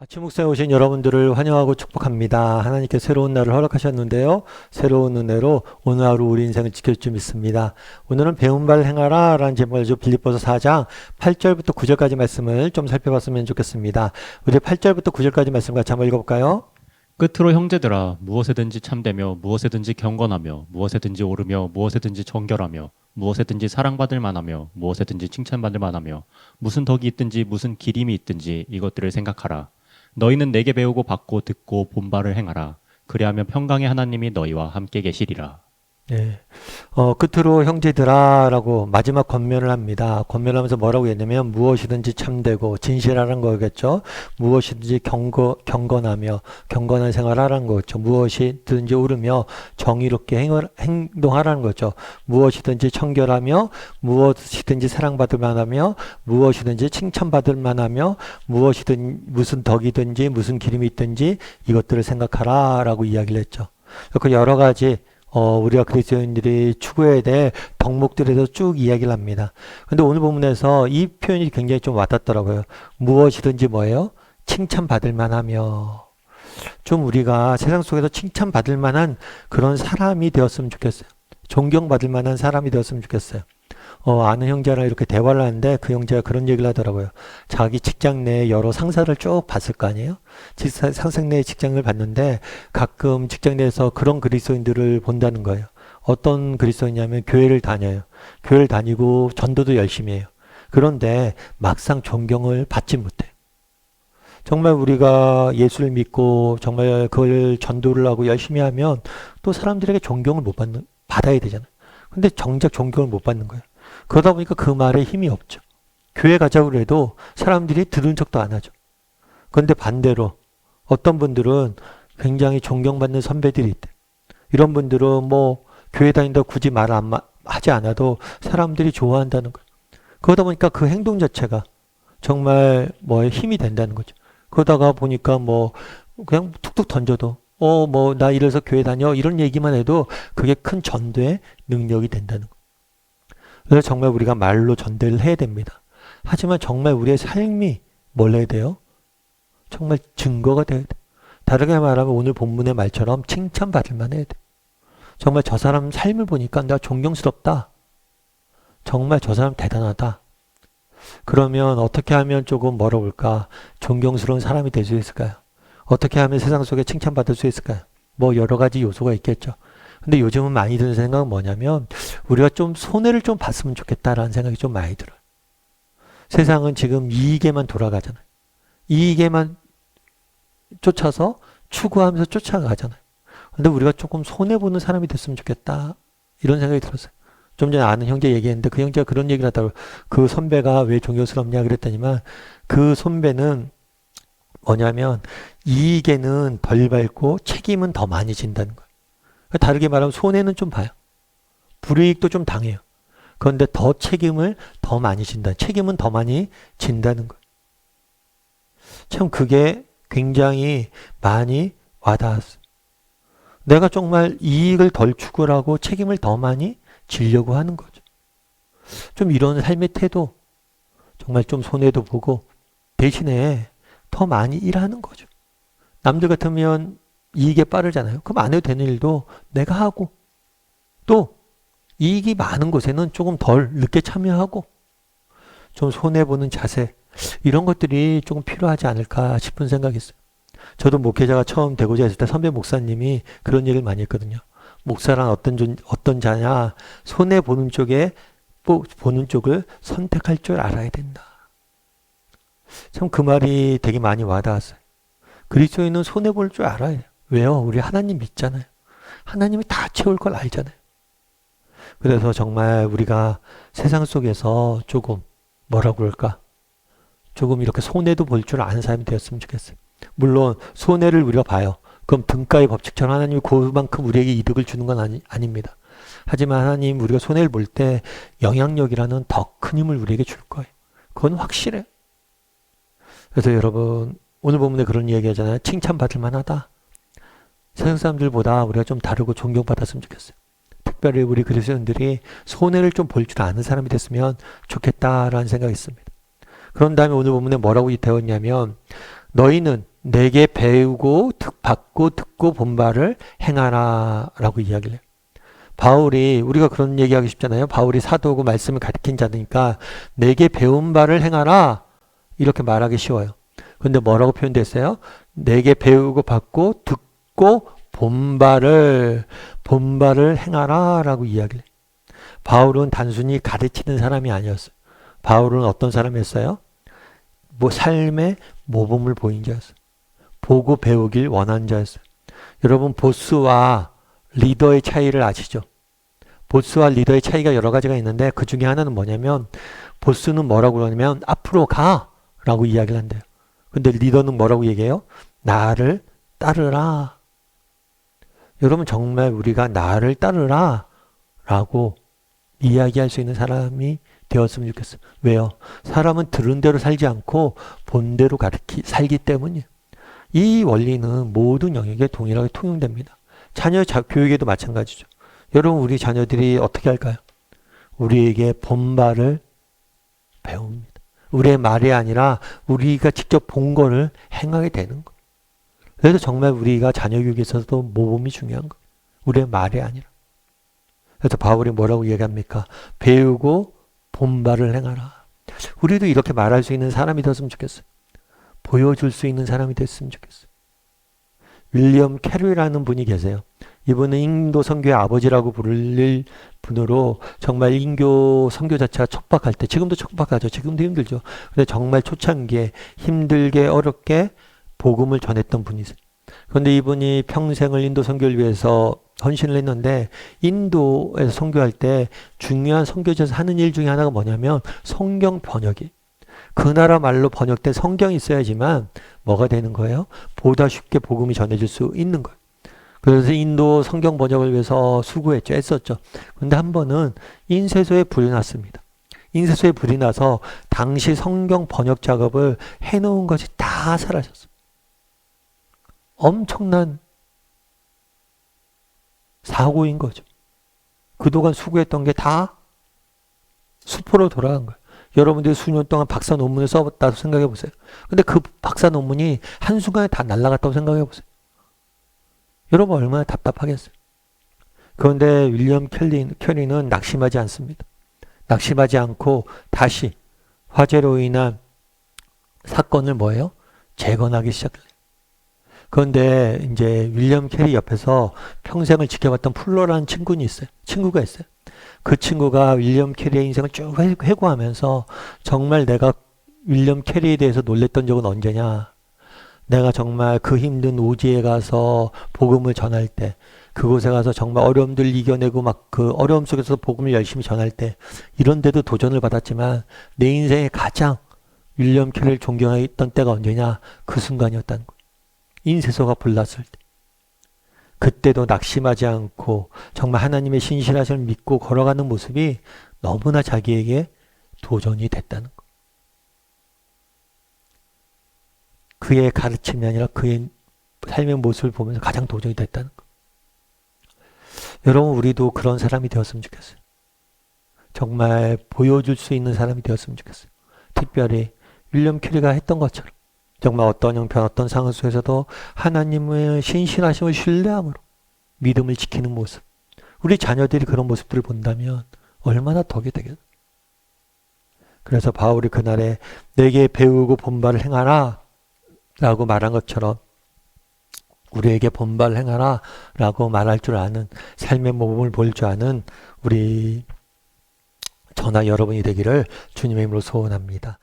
아침 목사에 오신 여러분들을 환영하고 축복합니다. 하나님께 새로운 날을 허락하셨는데요. 새로운 은혜로 오늘 하루 우리 인생을 지킬 줄 믿습니다. 오늘은 배운 바를 행하라 라는 제목을 가지고 빌립보서 4장 8절부터 9절까지 말씀을 좀 살펴봤으면 좋겠습니다. 우리 8절부터 9절까지 말씀 같이 한번 읽어볼까요? 끝으로 형제들아 무엇에든지 참되며 무엇에든지 경건하며 무엇에든지 오르며 무엇에든지 정결하며 무엇에든지 사랑받을 만하며 무엇에든지 칭찬받을 만하며 무슨 덕이 있든지 무슨 기림이 있든지 이것들을 생각하라. 너희는 내게 배우고 받고 듣고 본 바를 행하라. 그리하면 평강의 하나님이 너희와 함께 계시리라. 네. 끝으로 형제들아 라고 마지막 권면을 합니다. 권면하면서 뭐라고 했냐면 무엇이든지 참되고 진실하라는 거겠죠. 무엇이든지 경건하며 경건한 생활하라는 거죠. 무엇이든지 오르며 정의롭게 행동하라는 거죠. 무엇이든지 청결하며 무엇이든지 사랑받을 만하며 무엇이든지 칭찬받을 만하며 무엇이든 무슨 덕이든지 무슨 기름이 있든지 이것들을 생각하라 라고 이야기를 했죠. 그 여러 가지 우리가 그리스도인들이 추구해야 될 덕목들에 대해서 쭉 이야기를 합니다. 근데 오늘 본문에서 이 표현이 굉장히 좀 와닿더라고요. 무엇이든지 뭐예요? 칭찬받을 만하며. 좀 우리가 세상 속에서 칭찬받을 만한 그런 사람이 되었으면 좋겠어요. 존경받을 만한 사람이 되었으면 좋겠어요. 아는 형제랑 이렇게 대화를 하는데 그 형제가 그런 얘기를 하더라고요. 자기 직장 내에 여러 상사를 쭉 봤을 거 아니에요? 상사 내에 직장을 봤는데 가끔 직장 내에서 그런 그리스도인들을 본다는 거예요. 어떤 그리스도이냐면 교회를 다녀요. 교회를 다니고 전도도 열심히 해요. 그런데 막상 존경을 받지 못해요. 정말 우리가 예수를 믿고 정말 그걸 전도를 하고 열심히 하면 또 사람들에게 존경을 받아야 되잖아요. 근데 정작 존경을 못 받는 거예요. 그러다 보니까 그 말에 힘이 없죠. 교회 가자고 해도 사람들이 들은 척도 안 하죠. 그런데 반대로 어떤 분들은 굉장히 존경받는 선배들이 있대. 이런 분들은 뭐 교회 다닌다고 굳이 하지 않아도 사람들이 좋아한다는 거예요. 그러다 보니까 그 행동 자체가 정말 힘이 된다는 거죠. 그러다가 보니까 그냥 툭툭 던져도 나 이래서 교회 다녀 이런 얘기만 해도 그게 큰 전도의 능력이 된다는 거예요. 그래서 정말 우리가 말로 전도를 해야 됩니다. 하지만 정말 우리의 삶이 뭘 해야 돼요? 정말 증거가 돼야 돼. 다르게 말하면 오늘 본문의 말처럼 칭찬받을 만해야 돼. 정말 저 사람 삶을 보니까 내가 존경스럽다. 정말 저 사람 대단하다. 그러면 어떻게 하면 조금 멀어볼까? 존경스러운 사람이 될 수 있을까요? 어떻게 하면 세상 속에 칭찬받을 수 있을까요? 여러 가지 요소가 있겠죠. 근데 요즘은 많이 드는 생각은 뭐냐면 우리가 좀 손해를 좀 봤으면 좋겠다라는 생각이 좀 많이 들어요. 세상은 지금 이익에만 돌아가잖아요. 이익에만 쫓아서 추구하면서 쫓아가잖아요. 근데 우리가 조금 손해보는 사람이 됐으면 좋겠다 이런 생각이 들었어요. 좀 전에 아는 형제 얘기했는데 그 형제가 그런 얘기를 하더라고요. 그 선배가 왜 존경스럽냐 그랬더니만 그 선배는 뭐냐면 이익에는 덜 밟고 책임은 더 많이 진다는 거예요. 다르게 말하면 손해는 좀 봐요. 불이익도 좀 당해요. 그런데 더 책임을 더 많이 진다. 책임은 더 많이 진다는 거예요. 참 그게 굉장히 많이 와닿았어요. 내가 정말 이익을 덜 추구를 하고 책임을 더 많이 지려고 하는 거죠. 좀 이런 삶의 태도, 정말 좀 손해도 보고 대신에 더 많이 일하는 거죠. 남들 같으면 이익에 빠르잖아요. 그럼 안 해도 되는 일도 내가 하고 또 이익이 많은 곳에는 조금 덜 늦게 참여하고 좀 손해보는 자세 이런 것들이 조금 필요하지 않을까 싶은 생각이 있어요. 저도 목회자가 처음 되고자 했을 때 선배 목사님이 그런 얘기를 많이 했거든요. 목사란 어떤 자냐 손해보는 보는 쪽을 선택할 줄 알아야 된다. 참 그 말이 되게 많이 와닿았어요. 그리스도인은 손해볼 줄 알아야 돼요. 왜요? 우리 하나님 믿잖아요. 하나님이 다 채울 걸 알잖아요. 그래서 정말 우리가 세상 속에서 조금 조금 이렇게 손해도 볼 줄 아는 사람이 되었으면 좋겠어요. 물론 손해를 우리가 봐요. 그럼 등가의 법칙처럼 하나님이 그만큼 우리에게 이득을 주는 건 아닙니다. 하지만 하나님 우리가 손해를 볼 때 영향력이라는 더 큰 힘을 우리에게 줄 거예요. 그건 확실해요. 그래서 여러분 오늘 본문에 그런 이야기 하잖아요. 칭찬받을 만하다. 세상 사람들보다 우리가 좀 다르고 존경받았으면 좋겠어요. 특별히 우리 그리스도인들이 손해를 좀 볼 줄 아는 사람이 됐으면 좋겠다라는 생각이 있습니다. 그런 다음에 오늘 본문에 뭐라고 되었냐면 너희는 내게 배우고 받고 듣고 본 바를 행하라 라고 이야기를 해요. 바울이 우리가 그런 얘기하기 쉽잖아요. 바울이 사도고 말씀을 가르친 자니까 내게 배운 바를 행하라 이렇게 말하기 쉬워요. 근데 뭐라고 표현됐어요? 내게 배우고 받고 듣고 본 바를 행하라 라고 이야기를 해요. 바울은 단순히 가르치는 사람이 아니었어요. 바울은 어떤 사람이었어요? 삶의 모범을 보인 자였어요. 보고 배우길 원한 자였어요. 여러분 보스와 리더의 차이를 아시죠? 보스와 리더의 차이가 여러 가지가 있는데 그 중에 하나는 뭐냐면 보스는 뭐라고 그러냐면 앞으로 가 라고 이야기를 한대요. 근데 리더는 뭐라고 얘기해요? 나를 따르라. 여러분 정말 우리가 나를 따르라 라고 이야기할 수 있는 사람이 되었으면 좋겠어요. 왜요? 사람은 들은 대로 살지 않고 본 대로 살기 때문이에요. 이 원리는 모든 영역에 동일하게 통용됩니다. 자녀 교육에도 마찬가지죠. 여러분 우리 자녀들이 어떻게 할까요? 우리에게 본 바를 배웁니다. 우리의 말이 아니라 우리가 직접 본 거를 행하게 되는 거예요. 그래서 정말 우리가 자녀 교육에 있어서도 모범이 중요한 거예요. 우리의 말이 아니라. 그래서 바울이 뭐라고 얘기합니까? 배우고 본 바를 행하라. 우리도 이렇게 말할 수 있는 사람이 되었으면 좋겠어요. 보여줄 수 있는 사람이 됐으면 좋겠어요. 윌리엄 캐리라는 분이 계세요. 이분은 인도 선교의 아버지라고 부를 분으로 정말 인교 선교 자체가 척박할 때, 지금도 척박하죠. 지금도 힘들죠. 근데 정말 초창기에 힘들게 어렵게 복음을 전했던 분이세요. 그런데 이분이 평생을 인도 선교를 위해서 헌신을 했는데 인도에서 선교할 때 중요한 선교지에서 하는 일 중에 하나가 뭐냐면 성경 번역이. 그 나라 말로 번역된 성경이 있어야지만 뭐가 되는 거예요? 보다 쉽게 복음이 전해질 수 있는 거예요. 그래서 인도 성경 번역을 위해서 수고했죠. 애썼죠. 그런데 한 번은 인쇄소에 불이 났습니다. 인쇄소에 불이 나서 당시 성경 번역 작업을 해놓은 것이 다 사라졌어요. 엄청난 사고인 거죠. 그동안 수고했던 게 다 수포로 돌아간 거예요. 여러분들이 수년 동안 박사 논문을 써봤다고 생각해 보세요. 근데 그 박사 논문이 한순간에 다 날아갔다고 생각해 보세요. 여러분 얼마나 답답하겠어요. 그런데 윌리엄 캐리는 낙심하지 않습니다. 낙심하지 않고 다시 화재로 인한 사건을 뭐예요? 재건하기 시작해요. 그런데 이제 윌리엄 캐리 옆에서 평생을 지켜봤던 플로라는 친구가 있어요. 그 친구가 윌리엄 캐리의 인생을 쭉 회고하면서 정말 내가 윌리엄 캐리에 대해서 놀랬던 적은 언제냐. 내가 정말 그 힘든 오지에 가서 복음을 전할 때, 그곳에 가서 정말 어려움들 이겨내고 막 그 어려움 속에서 복음을 열심히 전할 때, 이런데도 도전을 받았지만 내 인생에 가장 윌리엄 캐리를 존경했던 때가 언제냐. 그 순간이었다는 거예요. 인쇄소가 불났을 때. 그때도 낙심하지 않고 정말 하나님의 신실하심을 믿고 걸어가는 모습이 너무나 자기에게 도전이 됐다는 것. 그의 가르침이 아니라 그의 삶의 모습을 보면서 가장 도전이 됐다는 것. 여러분 우리도 그런 사람이 되었으면 좋겠어요. 정말 보여줄 수 있는 사람이 되었으면 좋겠어요. 특별히 윌리엄 캐리가 했던 것처럼 정말 어떤 형편 어떤 상황 속에서도 하나님의 신실하심을 신뢰함으로 믿음을 지키는 모습. 우리 자녀들이 그런 모습들을 본다면 얼마나 덕이 되겠어요. 그래서 바울이 그날에 내게 배우고 본 바를 행하라 라고 말한 것처럼 우리에게 본 바를 행하라 라고 말할 줄 아는 삶의 모범을 보일 줄 아는 우리 저나 여러분이 되기를 주님의 이름으로 소원합니다.